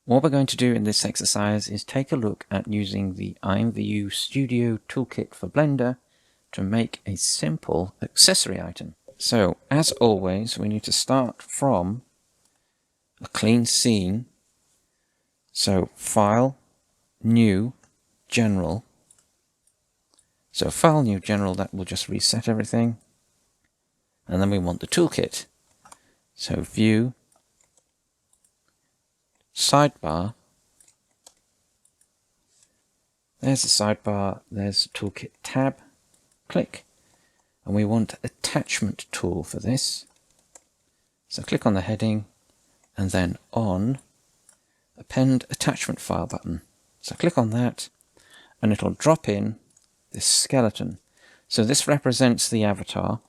What we're going to do in this exercise is take a look at using the IMVU Studio Toolkit for Blender to make a simple accessory item. So, as always, we need to start from a clean scene. So, File, New, General. So, File, New, General, that will just reset everything. And then we want the toolkit. So, View, Sidebar. There's the sidebar, there's the toolkit tab. Click. And we want attachment tool for this. So click on the heading and then on append attachment file button. So click on that and it'll drop in this skeleton. So this represents the avatar.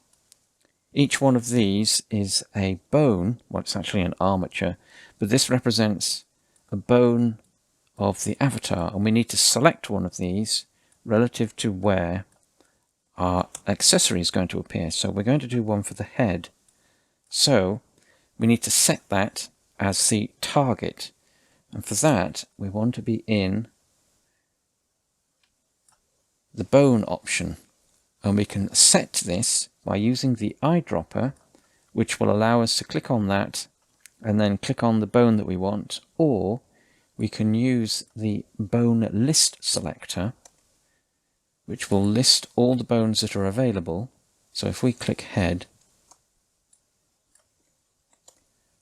Each one of these is a bone. Well, it's actually an armature, but this represents a bone of the avatar, and we need to select one of these relative to where our accessory is going to appear. So we're going to do one for the head. So we need to set that as the target, and for that we want to be in the bone option, and we can set this by using the eyedropper, which will allow us to click on that and then click on the bone that we want, or we can use the bone list selector, which will list all the bones that are available. So if we click head,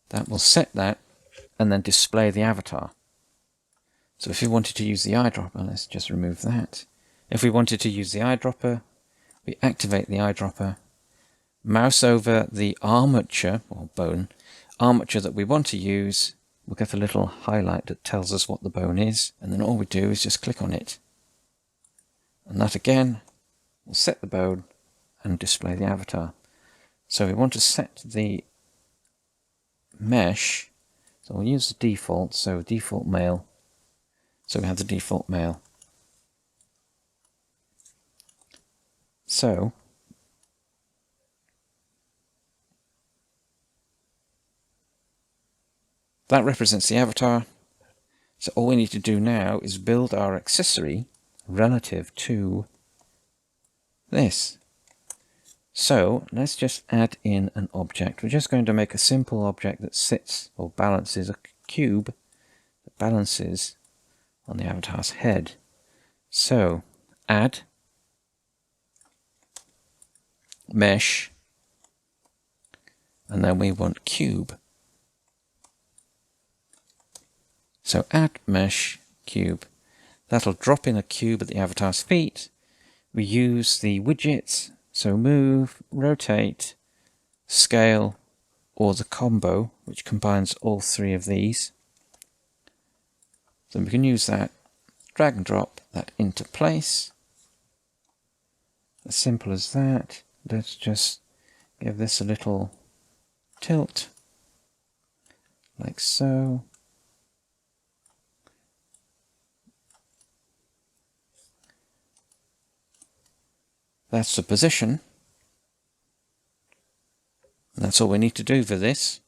that will set that and then display the avatar. So if we wanted to use the eyedropper, let's just remove that. If we wanted to use the eyedropper, we activate the eyedropper, mouse over the armature, or bone, armature that we want to use. We'll get a little highlight that tells us what the bone is, and then all we do is just click on it. And that again will set the bone and display the avatar. So we want to set the mesh, so we'll use the default, so default male. So we have the default male. So that represents the avatar. So all we need to do now is build our accessory relative to this. So let's just add in an object. We're just going to make a simple object that sits or balances a cube that balances on the avatar's head. So add mesh, and then we want cube. So add mesh cube. That'll drop in a cube at the avatar's feet. We use the widgets, so move, rotate, scale, or the combo, which combines all three of these. So we can use that, drag and drop that into place. As simple as that. Let's just give this a little tilt, like so. That's the position. And that's all we need to do for this.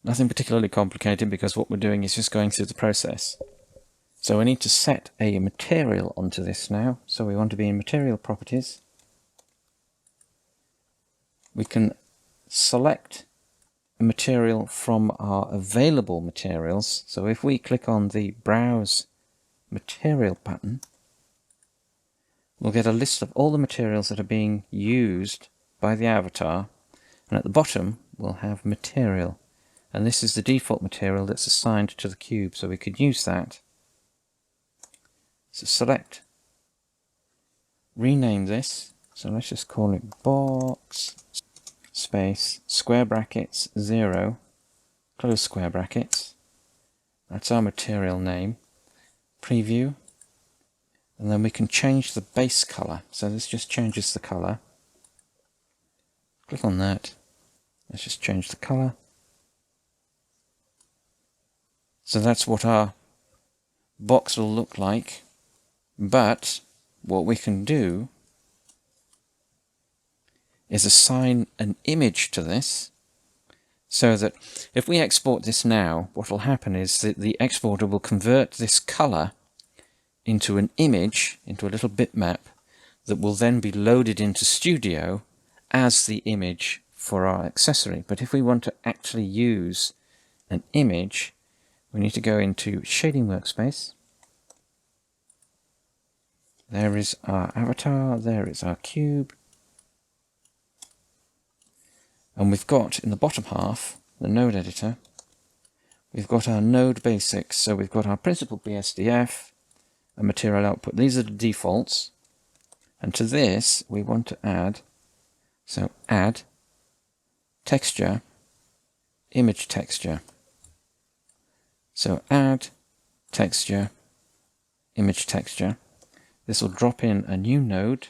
Nothing particularly complicated, because what we're doing is just going through the process. So we need to set a material onto this now. So we want to be in material properties. We can select a material from our available materials. So if we click on the Browse Material button, we'll get a list of all the materials that are being used by the avatar, and at the bottom we'll have material, and this is the default material that's assigned to the cube, so we could use that. So select, rename this, so let's just call it box space square brackets 0 close square brackets. That's our material name. Preview. And then we can change the base color. So this just changes the color. Click on that. Let's just change the color. So that's what our box will look like. But what we can do is assign an image to this. So that if we export this now, what will happen is that the exporter will convert this color into an image, into a little bitmap, that will then be loaded into Studio as the image for our accessory. But if we want to actually use an image, we need to go into Shading Workspace. There is our avatar, there is our cube. And we've got, in the bottom half, the node editor, we've got our node basics. So we've got our principal BSDF, a material output. These are the defaults. And to this, we want to add, so add texture, image texture. So add texture, image texture. This will drop in a new node.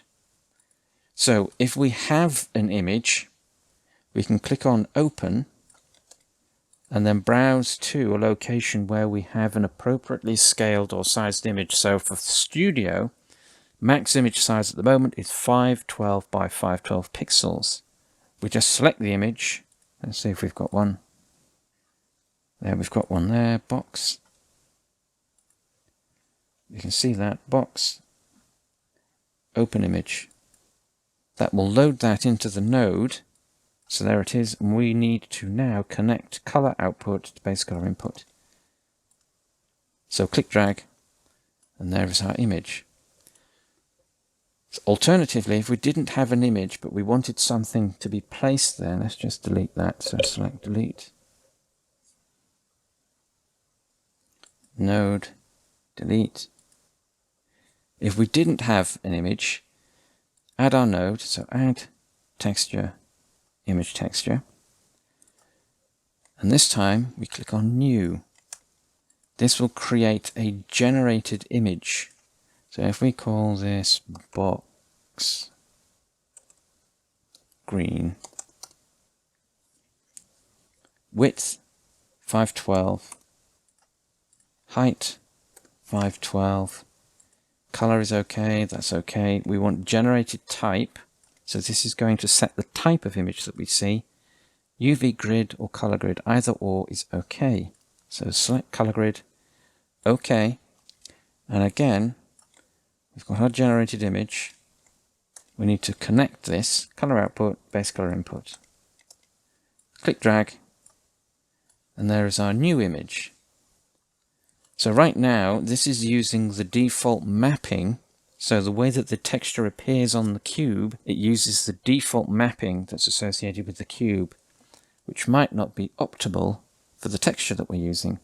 So if we have an image, we can click on Open and then browse to a location where we have an appropriately scaled or sized image. So for Studio, max image size at the moment is 512 by 512 pixels. We just select the image. Let's see if we've got one. There, we've got one there, box. You can see that, box, open image. That will load that into the node. So there it is, and we need to now connect color output to base color input. So click drag, and there is our image. So alternatively, if we didn't have an image, but we wanted something to be placed there, let's just delete that. So select delete. Node, delete. If we didn't have an image, add our node, so add texture, image texture. And this time we click on new. This will create a generated image. So if we call this box green, width 512, height 512, color is okay, that's okay. We want generated type, so this is going to set the type of image that we see. UV grid or color grid, either or is okay. So select color grid, okay, and again we've got our generated image. We need to connect this color output, base color input. Click drag, and there is our new image. So right now, this is using the default mapping. So the way that the texture appears on the cube, it uses the default mapping that's associated with the cube, which might not be optimal for the texture that we're using.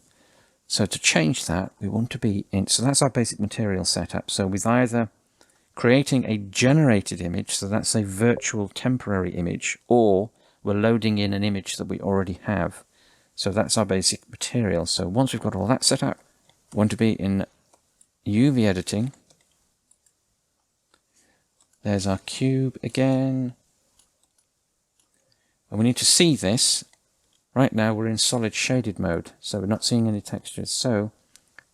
So to change that, we want to be in, so that's our basic material setup. So with either creating a generated image, so that's a virtual temporary image, or we're loading in an image that we already have. So that's our basic material. So once we've got all that set up, we want to be in UV editing. There's our cube again. And we need to see this. Right now we're in solid shaded mode, so we're not seeing any textures. So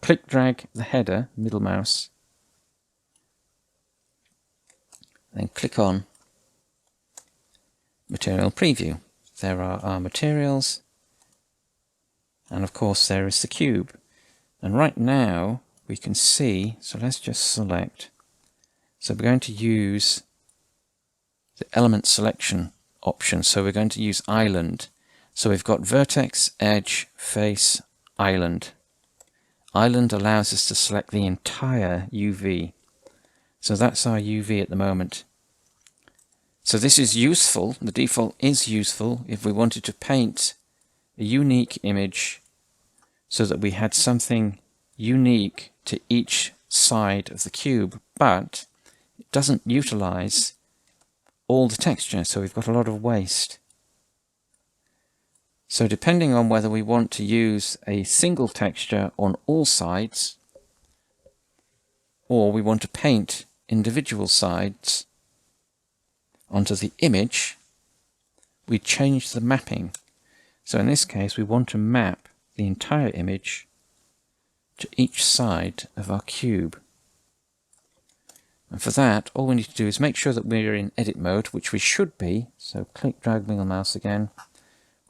click drag the header, middle mouse, then click on Material Preview. There are our materials, and of course there is the cube. And right now we can see, so let's just select. So we're going to use the element selection option. So we're going to use island. So we've got vertex, edge, face, island. Island allows us to select the entire UV. So that's our UV at the moment. So this is useful, the default is useful if we wanted to paint a unique image so that we had something unique to each side of the cube, but it doesn't utilize all the texture, so we've got a lot of waste. So depending on whether we want to use a single texture on all sides, or we want to paint individual sides onto the image, we change the mapping. So in this case, we want to map the entire image to each side of our cube. And for that, all we need to do is make sure that we're in edit mode, which we should be. So click drag middle mouse again.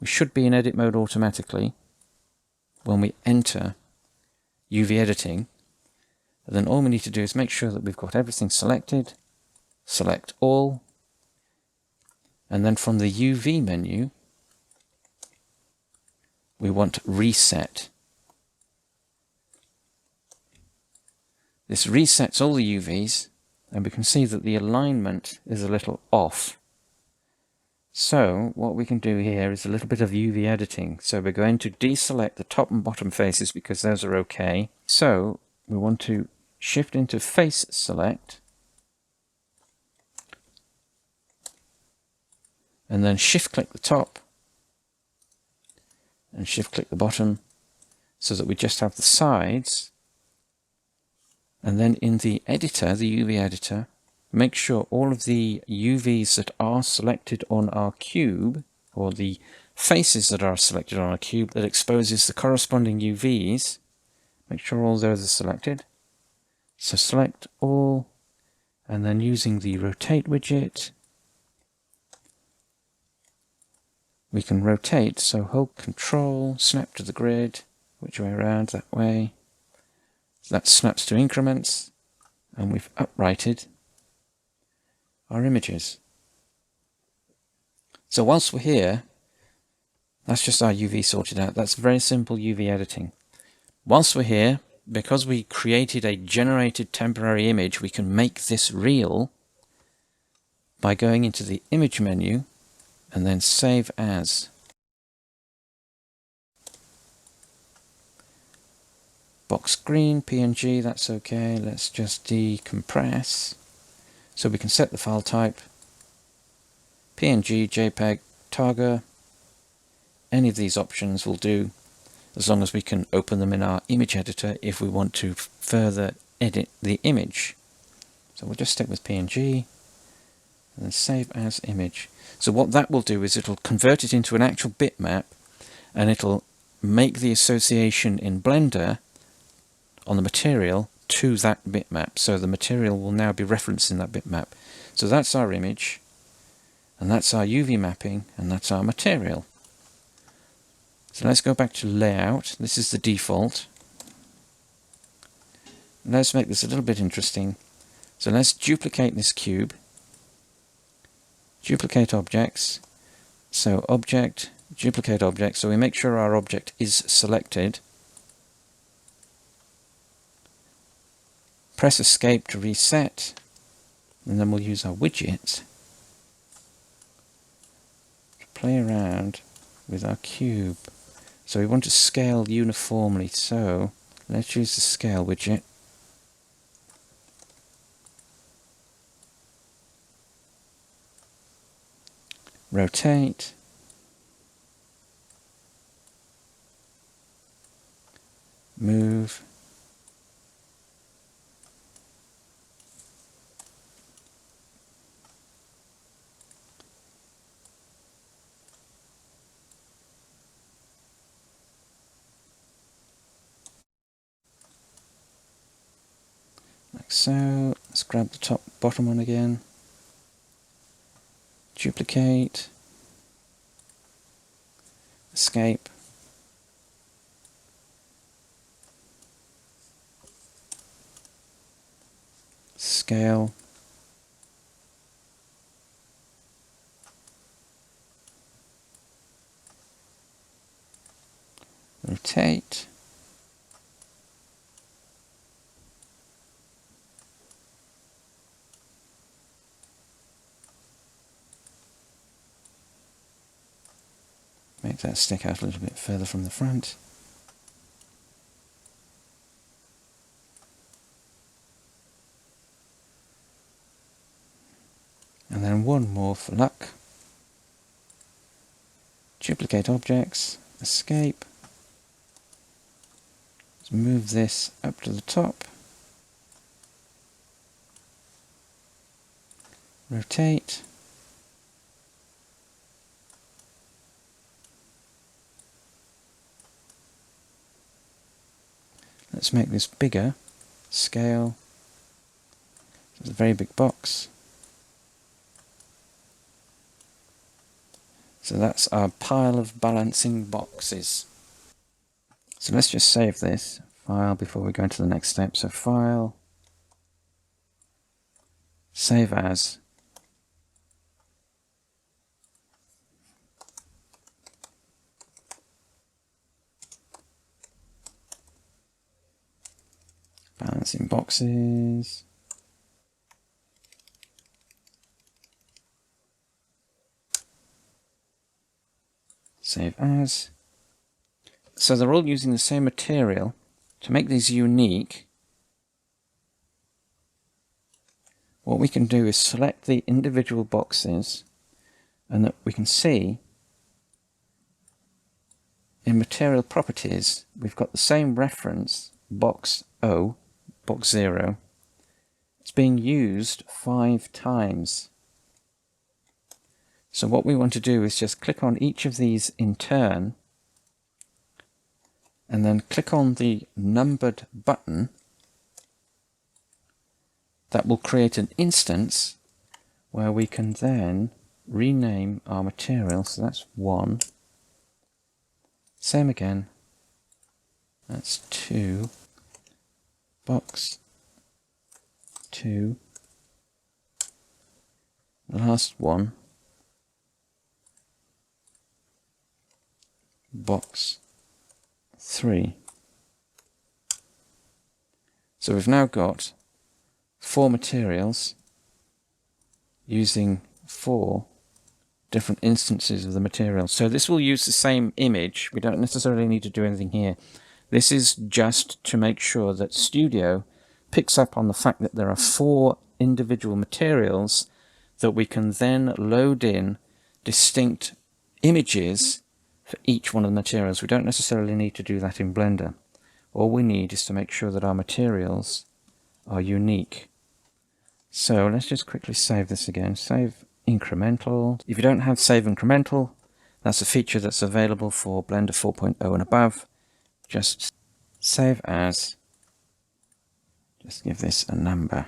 we should be in edit mode automatically when we enter UV editing. And then all we need to do is make sure that we've got everything selected, select all, and then from the UV menu, we want reset. This resets all the UVs, and we can see that the alignment is a little off. So what we can do here is a little bit of UV editing. So we're going to deselect the top and bottom faces because those are okay. So we want to shift into face select, and then shift click the top and shift click the bottom so that we just have the sides. And then in the editor, the UV editor, make sure all of the UVs that are selected on our cube, or the faces that are selected on our cube that exposes the corresponding UVs, make sure all those are selected. So select all, and then using the rotate widget, we can rotate, so hold Control, snap to the grid, which way around, that way. That snaps to increments, and we've uprighted our images. So whilst we're here, that's just our UV sorted out. That's very simple UV editing. Whilst we're here, because we created a generated temporary image, we can make this real by going into the image menu and then save as. Box green, PNG, that's okay. Let's just decompress. So we can set the file type, PNG, JPEG, Targa. Any of these options will do, as long as we can open them in our image editor if we want to further edit the image. So we'll just stick with PNG and then save as image. So what that will do is it'll convert it into an actual bitmap, and it'll make the association in Blender on the material to that bitmap. So the material will now be referenced in that bitmap. So that's our image, and that's our UV mapping, and that's our material. So let's go back to layout. This is the default. Let's make this a little bit interesting. So let's duplicate this cube. Duplicate objects. So object, duplicate object. So we make sure our object is selected. Press escape to reset, and then we'll use our widget to play around with our cube. So we want to scale uniformly, so let's use the scale widget. Rotate. Move. Like so. Let's grab the top bottom one again. Duplicate. Escape. Scale. Rotate. Make that stick out a little bit further from the front. And then one more for luck. Duplicate objects, escape. Let's move this up to the top. Rotate. Let's make this bigger. Scale. It's a very big box. So that's our pile of balancing boxes. So let's just save this file before we go into the next step. So File, Save As. Balancing boxes. Save As. So they're all using the same material. To make these unique, what we can do is select the individual boxes, and that we can see in material properties we've got the same reference, box O, box 0. It's being used 5 times. So what we want to do is just click on each of these in turn, and then click on the numbered button. That will create an instance where we can then rename our material. So that's 1. Same again. That's 2. Box 2. The last one. Box 3. So we've now got 4 materials using 4 different instances of the material. So this will use the same image. We don't necessarily need to do anything here. This is just to make sure that Studio picks up on the fact that there are 4 individual materials that we can then load in distinct images for each one of the materials. We don't necessarily need to do that in Blender. All we need is to make sure that our materials are unique. So let's just quickly save this again. Save incremental. If you don't have save incremental, that's a feature that's available for Blender 4.0 and above. Just save as. Just give this a number.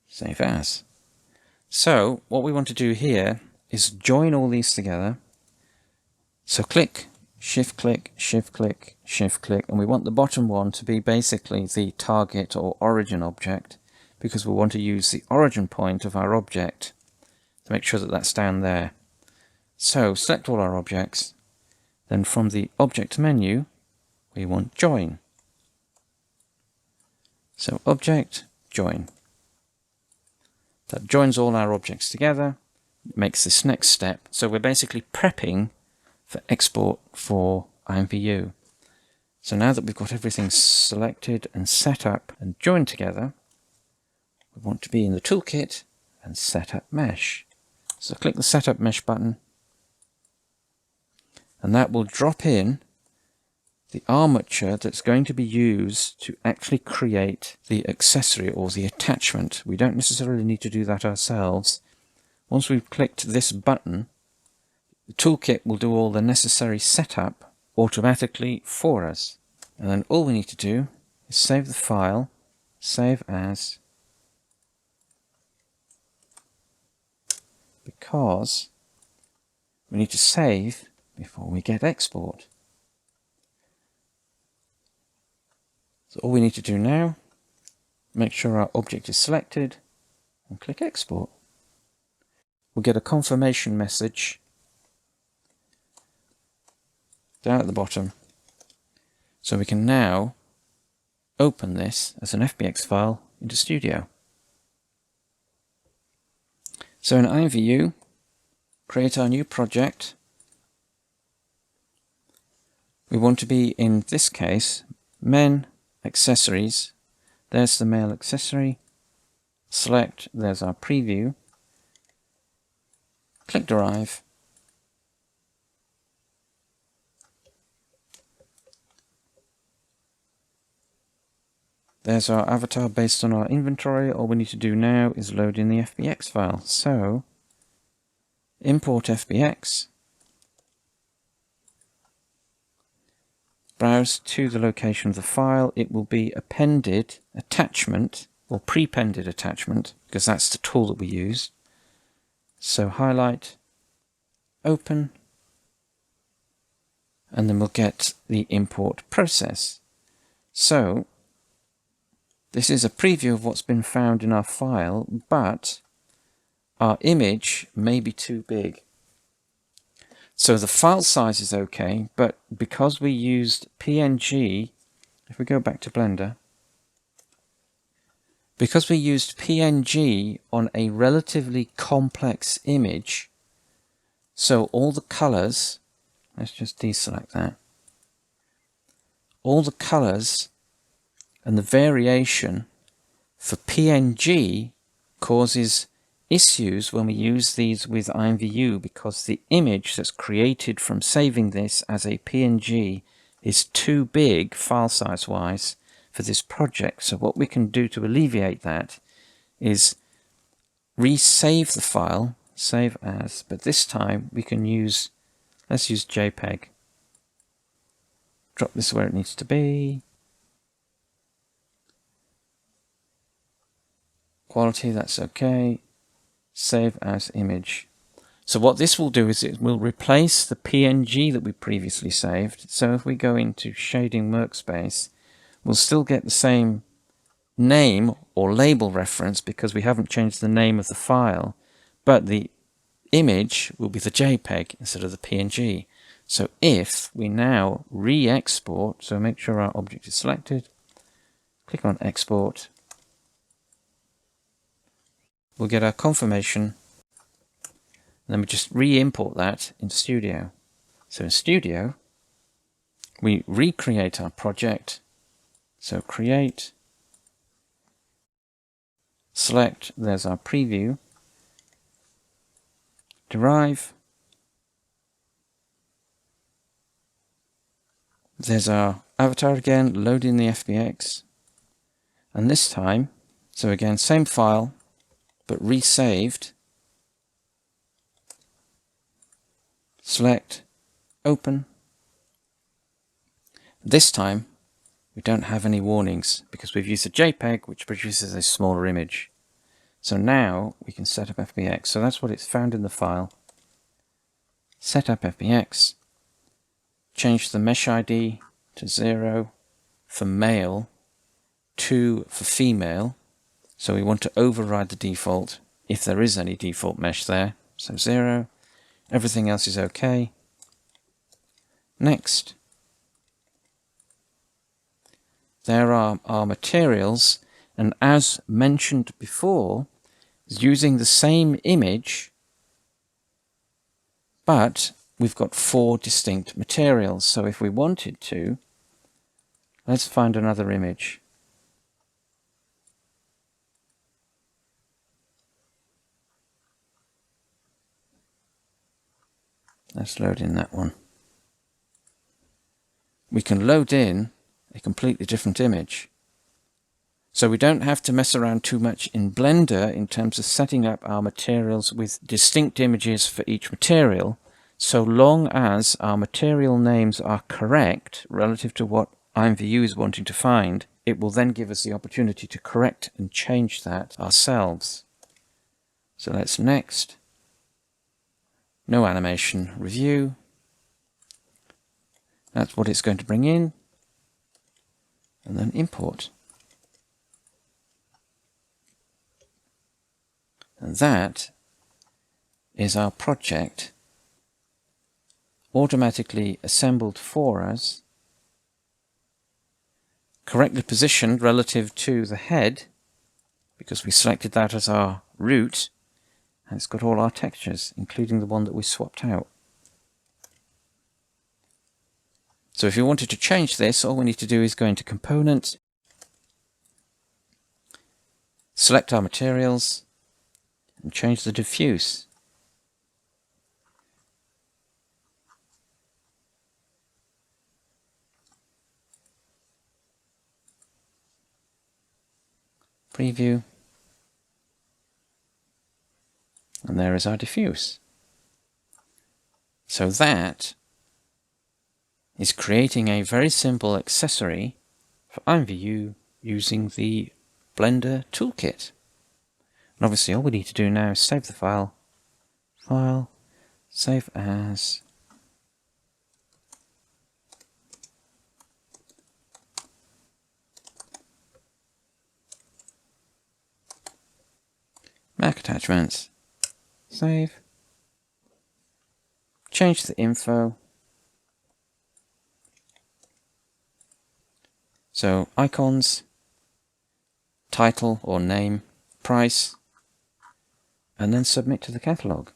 Save as. So what we want to do here is join all these together. So click, shift click, shift click, shift click, and we want the bottom one to be basically the target or origin object, because we want to use the origin point of our object to make sure that that's down there. So select all our objects, then from the object menu we want join. So object, join. That joins all our objects together, makes this next step. So we're basically prepping for export for IMVU. So now that we've got everything selected and set up and joined together, we want to be in the toolkit and set up mesh. So click the setup mesh button, and that will drop in the armature that's going to be used to actually create the accessory or the attachment. We don't necessarily need to do that ourselves. Once we've clicked this button, the toolkit will do all the necessary setup automatically for us. And then all we need to do is save the file, save as, because we need to save before we get export. So all we need to do now, make sure our object is selected and click export. We'll get a confirmation message down at the bottom. So we can now open this as an FBX file into Studio. So in IMVU, create our new project. We want to be, in this case, men accessories. There's the male accessory. Select, there's our preview. Click Derive. There's our avatar based on our inventory. All we need to do now is load in the FBX file. So, import FBX. Browse to the location of the file. It will be appended attachment or prepended attachment, because that's the tool that we use. So highlight, open, and then we'll get the import process. So this is a preview of what's been found in our file, but our image may be too big. So the file size is okay, but because we used PNG, if we go back to Blender, because we used PNG on a relatively complex image, so all the colors, let's just deselect that, all the colors and the variation for PNG causes issues when we use these with IMVU, because the image that's created from saving this as a PNG is too big file size wise for this project. So what we can do to alleviate that is resave the file, save as, but this time we can use, let's use JPEG. Drop this where it needs to be. Quality, that's okay. Save as image. So what this will do is it will replace the PNG that we previously saved. So if we go into shading workspace, we'll still get the same name or label reference because we haven't changed the name of the file, but the image will be the JPEG instead of the PNG. So if we now re-export, so make sure our object is selected, click on export, we'll get our confirmation, and then we just re-import that into Studio. So in Studio, we recreate our project. So create, select, there's our preview, derive, there's our avatar again, load in the FBX, and this time, so again, same file, but resaved, select, open. This time we don't have any warnings because we've used a JPEG which produces a smaller image. So now we can set up FBX. So that's what it's found in the file. Set up FBX, change the mesh ID to 0 for male, 2 for female. So we want to override the default if there is any default mesh there. So 0. Everything else is okay. Next. There are our materials, and as mentioned before, using the same image, but we've got 4 distinct materials. So if we wanted to, let's find another image. Let's load in that one. We can load in a completely different image. So we don't have to mess around too much in Blender in terms of setting up our materials with distinct images for each material, so long as our material names are correct relative to what IMVU is wanting to find. It will then give us the opportunity to correct and change that ourselves. So let's next. No animation, review. That's what it's going to bring in. And then import. And that is our project automatically assembled for us, correctly positioned relative to the head, because we selected that as our root, and it's got all our textures, including the one that we swapped out. So if you wanted to change this, all we need to do is go into Component, select our materials, and change the diffuse. Preview. And there is our diffuse. So that is creating a very simple accessory for IMVU using the Blender Toolkit. And obviously all we need to do now is save the file, File, save as, Mac attachments, save, change the info, so icons, title or name, price, and then submit to the catalog.